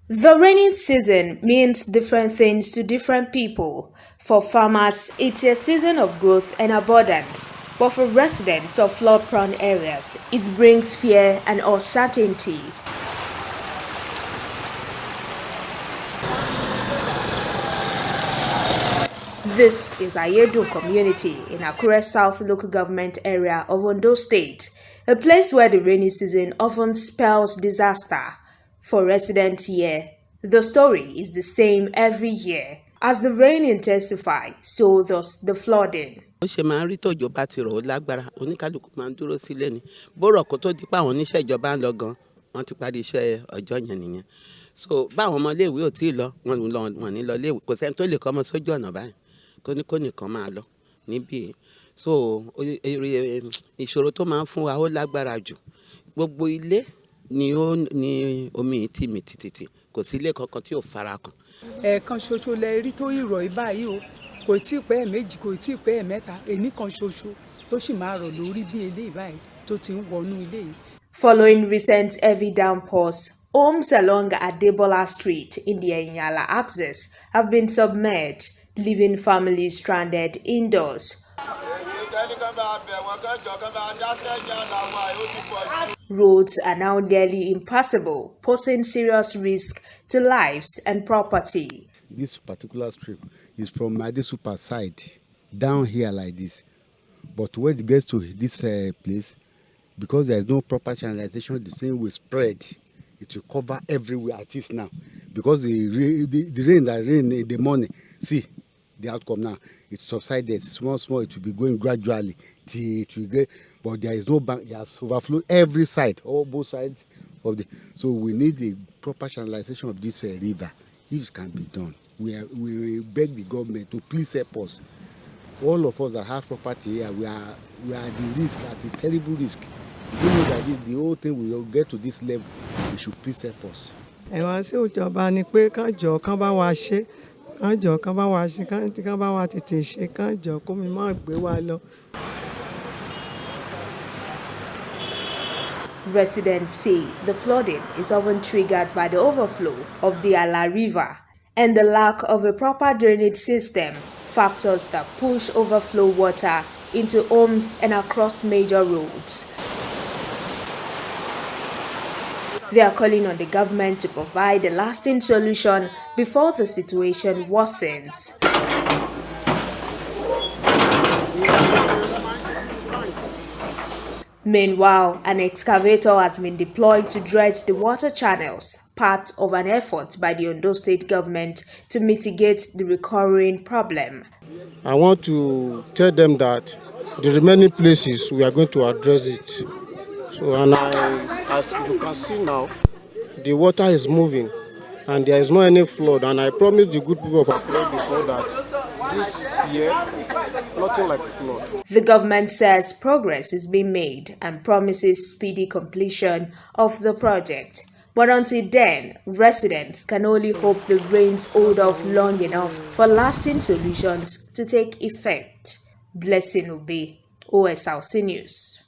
The rainy season means different things to different people. For farmers, it's a season of growth and abundance. But for residents of flood-prone areas, it brings fear and uncertainty. This is Ayedun community in Akure South local government area of Ondo State, a place where the rainy season often spells disaster. For residents here, the story is the same every year. As the rain intensifies, so does the flooding. Ó ṣe máa ń rí tòjò bá ti rọ̀ ó lágbára oníkálukú máa ń dúró sílé ni bórọ̀ kó tó di pé àwọn oníṣẹ́ ìjọba ń lọ gan wọ́n ti parí iṣẹ́ ọjọ́ yẹn nìyẹn so báwọn ọmọ iléèwé ò tí ì lọ wọ́n ní lọ iléèwé kò sẹ́ni tó lè kọ́ ọmọ sójú ọ̀nà báyìí kó nìkan máa lọ níbí so ìṣòro tó máa ń fún wa ó lágbára jù gbogbo ilé ni omi tì mì tìtìtì kò sí ilé kankan tí ò fara kan. ẹ̀ẹ̀kan ṣoṣo lẹ rí tó ìrọ̀ ìbáyìí o kò tí ì pẹ́ méjì kò tí ì pẹ́ mẹ́ta èní kan ṣoṣo tó sì máa rọ̀ lórí bí eléyìí báyìí tó ti ń wọnú ilé yìí. Following recent heavy downpours, homes along Adebola Street in the Enyala axis have been submerged, leaving families stranded indoors. Roads are now nearly impassable, posing serious risk to lives and property. This particular strip is from my super side down here like this, but when it gets to this place, because there is no proper channelization, the same will spread. It will cover everywhere at least now, because the rain that rain in the morning, see the outcome now. It subsided small. It will be going gradually till it will get, but there is no bank. It has overflowed every side, both sides of the. So we need the proper channelization of this river. If it can be done, we beg the government to please help us. All of us that have property here, we are at the risk, at the terrible risk. We know that if the whole thing will get to this level, they should please help us. Ẹ̀wọ̀n sí ìjọba ni pé kán jọ kán bá wa ṣe kán bá wa tètè ṣe kán jọ kó mi má gbé wa lọ. Residents say the flooding is often triggered by the overflow of the Ala River and the lack of a proper drainage system, factors that push overflow water into homes and across major roads. They are calling on the government to provide a lasting solution before the situation worsens. Meanwhile, an excavator has been deployed to dredge the water channels, part of an effort by the Ondo State government to mitigate the recurring problem. I want to tell them that the remaining places we are going to address it. So, and as you can see now, the water is moving and there is not any flood. And I promised the good people of Akure before that this year, nothing like flood. The government says progress is being made and promises speedy completion of the project. But until then, residents can only hope the rains hold off long enough for lasting solutions to take effect. Blessing Obe, OSLC News.